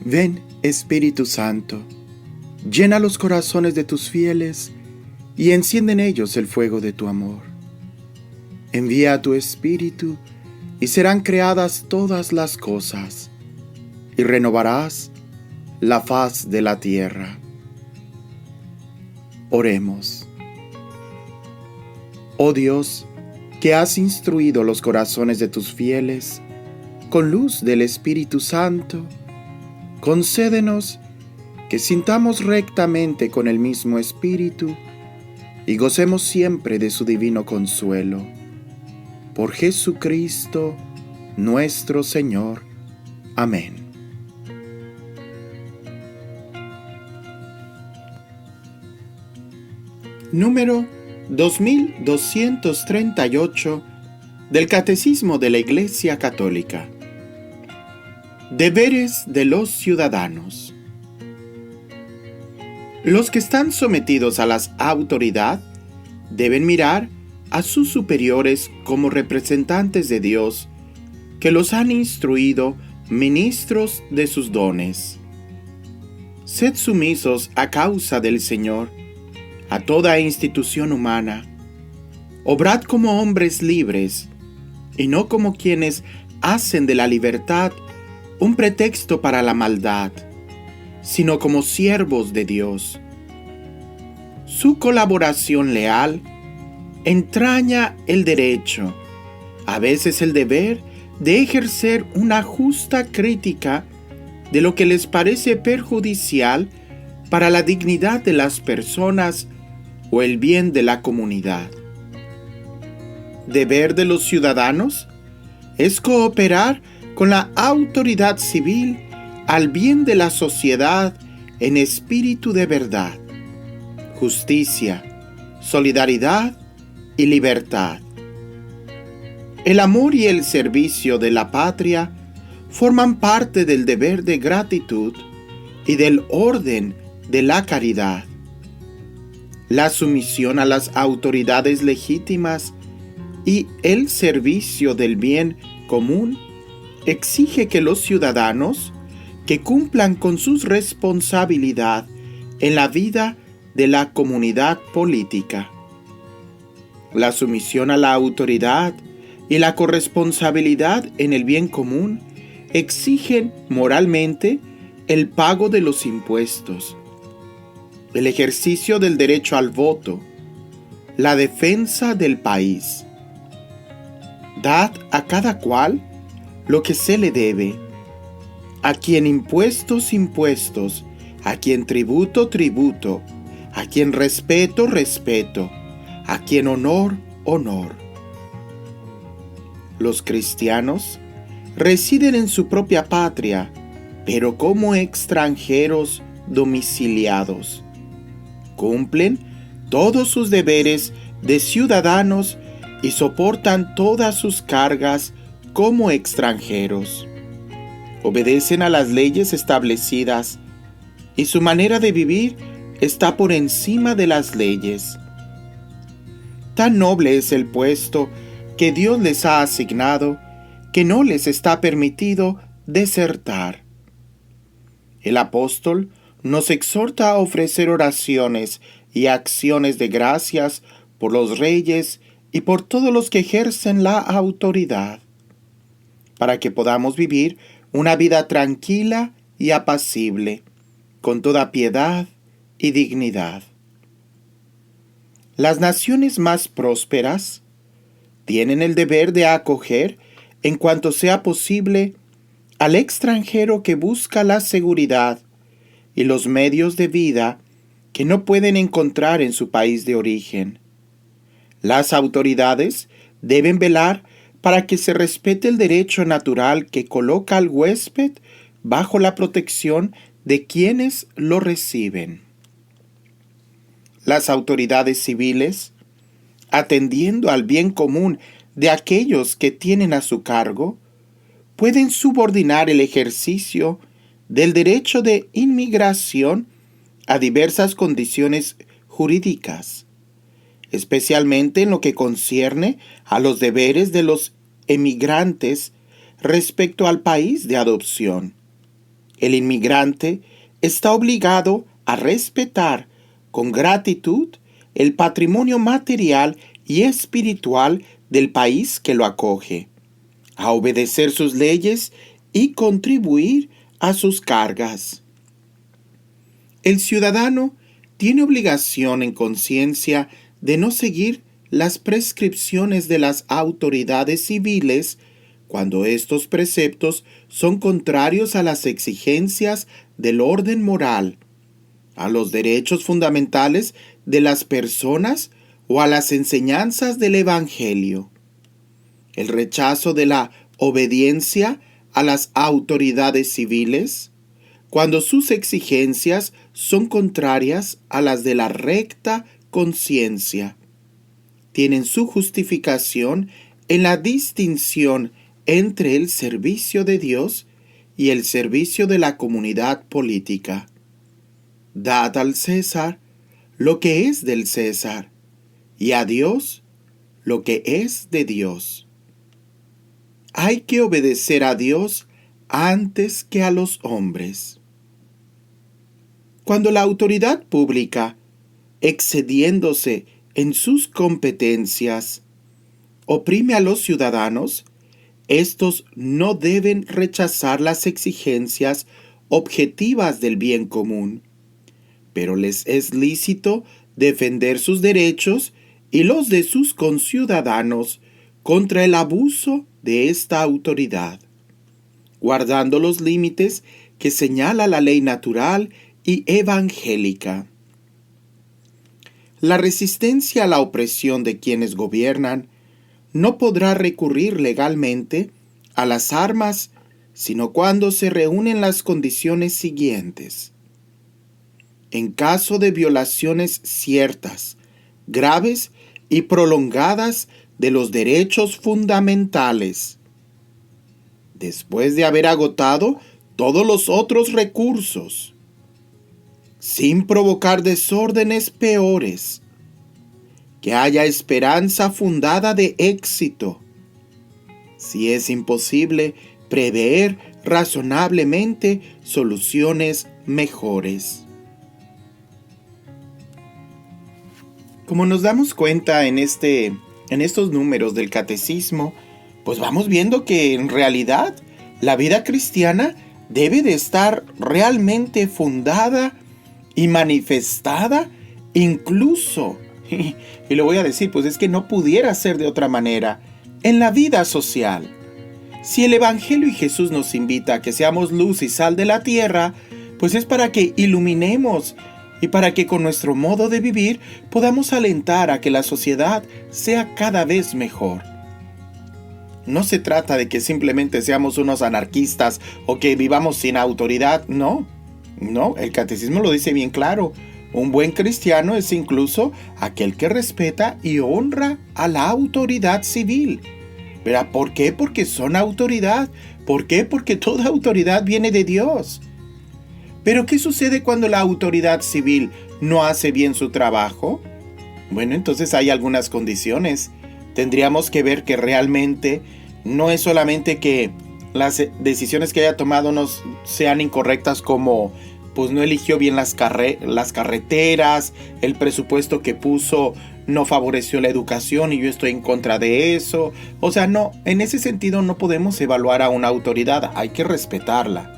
Ven, Espíritu Santo, llena los corazones de tus fieles y enciende en ellos el fuego de tu amor. Envía a tu Espíritu y serán creadas todas las cosas, y renovarás la faz de la tierra. Oremos. Oh Dios, que has instruido los corazones de tus fieles con luz del Espíritu Santo, concédenos que sintamos rectamente con el mismo Espíritu y gocemos siempre de su divino consuelo. Por Jesucristo, nuestro Señor. Amén. Número 2238 del Catecismo de la Iglesia Católica. Deberes de los ciudadanos. Los que están sometidos a la autoridad deben mirar a sus superiores como representantes de Dios, que los han instruido ministros de sus dones. Sed sumisos a causa del Señor a toda institución humana. Obrad como hombres libres, y no como quienes hacen de la libertad un pretexto para la maldad, sino como siervos de Dios. Su colaboración leal entraña el derecho, a veces el deber, de ejercer una justa crítica de lo que les parece perjudicial para la dignidad de las personas o el bien de la comunidad. Deber de los ciudadanos es cooperar con la autoridad civil al bien de la sociedad en espíritu de verdad, justicia, solidaridad y libertad. El amor y el servicio de la patria forman parte del deber de gratitud y del orden de la caridad. La sumisión a las autoridades legítimas y el servicio del bien común exige que los ciudadanos que cumplan con su responsabilidad en la vida de la comunidad política. La sumisión a la autoridad y la corresponsabilidad en el bien común exigen moralmente el pago de los impuestos, el ejercicio del derecho al voto, la defensa del país. Dad a cada cual lo que se le debe, a quien impuestos, impuestos, a quien tributo, tributo, a quien respeto, respeto, a quien honor, honor. Los cristianos residen en su propia patria, pero como extranjeros domiciliados. Cumplen todos sus deberes de ciudadanos y soportan todas sus cargas como extranjeros. Obedecen a las leyes establecidas y su manera de vivir está por encima de las leyes. Tan noble es el puesto que Dios les ha asignado que no les está permitido desertar. El apóstol nos exhorta a ofrecer oraciones y acciones de gracias por los reyes y por todos los que ejercen la autoridad, para que podamos vivir una vida tranquila y apacible, con toda piedad y dignidad. Las naciones más prósperas tienen el deber de acoger, en cuanto sea posible, al extranjero que busca la seguridad y los medios de vida que no pueden encontrar en su país de origen. Las autoridades deben velar para que se respete el derecho natural que coloca al huésped bajo la protección de quienes lo reciben. Las autoridades civiles, atendiendo al bien común de aquellos que tienen a su cargo, pueden subordinar el ejercicio del derecho de inmigración a diversas condiciones jurídicas, especialmente en lo que concierne a los deberes de los emigrantes respecto al país de adopción, El inmigrante está obligado a respetar con gratitud el patrimonio material y espiritual del país que lo acoge, a obedecer sus leyes y contribuir a sus cargas. El ciudadano tiene obligación en conciencia de no seguir las prescripciones de las autoridades civiles cuando estos preceptos son contrarios a las exigencias del orden moral, a los derechos fundamentales de las personas o a las enseñanzas del Evangelio. El rechazo de la obediencia a las autoridades civiles, cuando sus exigencias son contrarias a las de la recta conciencia, tienen su justificación en la distinción entre el servicio de Dios y el servicio de la comunidad política. Dad al César lo que es del César, y a Dios lo que es de Dios. Hay que obedecer a Dios antes que a los hombres. Cuando la autoridad pública, excediéndose en sus competencias, oprime a los ciudadanos, estos no deben rechazar las exigencias objetivas del bien común, pero les es lícito defender sus derechos y los de sus conciudadanos contra el abuso de esta autoridad, guardando los límites que señala la ley natural y evangélica. La resistencia a la opresión de quienes gobiernan no podrá recurrir legalmente a las armas, sino cuando se reúnen las condiciones siguientes. En caso de violaciones ciertas, graves y prolongadas de los derechos fundamentales, después de haber agotado todos los otros recursos, sin provocar desórdenes peores, que haya esperanza fundada de éxito, si es imposible prever razonablemente soluciones mejores. Como nos damos cuenta en estos números del catecismo, pues vamos viendo que en realidad la vida cristiana debe de estar realmente fundada y manifestada incluso, y lo voy a decir, pues es que no pudiera ser de otra manera, en la vida social. Si el Evangelio y Jesús nos invita a que seamos luz y sal de la tierra, pues es para que iluminemos y para que con nuestro modo de vivir podamos alentar a que la sociedad sea cada vez mejor. No se trata de que simplemente seamos unos anarquistas o que vivamos sin autoridad, no, el catecismo lo dice bien claro. Un buen cristiano es incluso aquel que respeta y honra a la autoridad civil. ¿Verdad? ¿Por qué? Porque son autoridad. ¿Por qué? Porque toda autoridad viene de Dios. Pero ¿qué sucede cuando la autoridad civil no hace bien su trabajo? Bueno, entonces hay algunas condiciones. Tendríamos que ver que realmente no es solamente que las decisiones que haya tomado no sean incorrectas, como pues no eligió bien las carreteras, el presupuesto que puso no favoreció la educación y yo estoy en contra de eso. O sea, no, en ese sentido no podemos evaluar a una autoridad, hay que respetarla.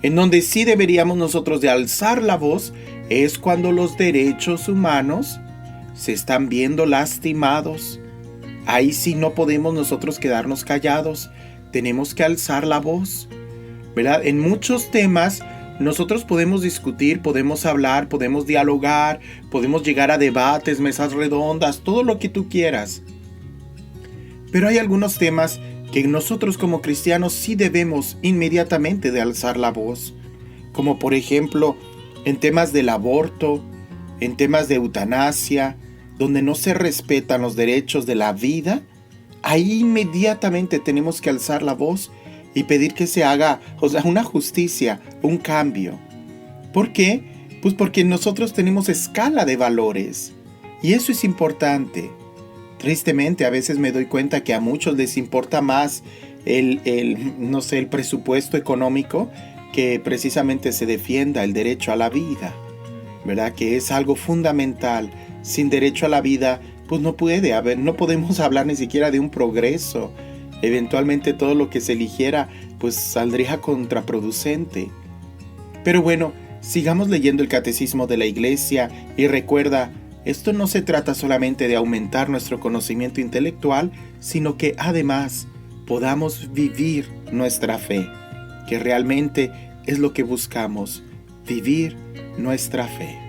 En donde sí deberíamos nosotros de alzar la voz es cuando los derechos humanos se están viendo lastimados. Ahí sí no podemos nosotros quedarnos callados, tenemos que alzar la voz, ¿verdad? En muchos temas nosotros podemos discutir, podemos hablar, podemos dialogar, podemos llegar a debates, mesas redondas, todo lo que tú quieras. Pero hay algunos temas que nosotros como cristianos sí debemos inmediatamente de alzar la voz, como por ejemplo en temas del aborto, en temas de eutanasia, donde no se respetan los derechos de la vida. Ahí inmediatamente tenemos que alzar la voz y pedir que se haga, una justicia, un cambio. ¿Por qué? Pues porque nosotros tenemos escala de valores y eso es importante. Tristemente a veces me doy cuenta que a muchos les importa más el presupuesto económico que precisamente se defienda el derecho a la vida, ¿verdad? Que es algo fundamental. Sin derecho a la vida, pues no podemos hablar ni siquiera de un progreso. Eventualmente todo lo que se eligiera, pues saldría contraproducente. Pero bueno, sigamos leyendo el Catecismo de la Iglesia y recuerda, esto no se trata solamente de aumentar nuestro conocimiento intelectual, sino que además podamos vivir nuestra fe, que realmente es lo que buscamos, vivir nuestra fe.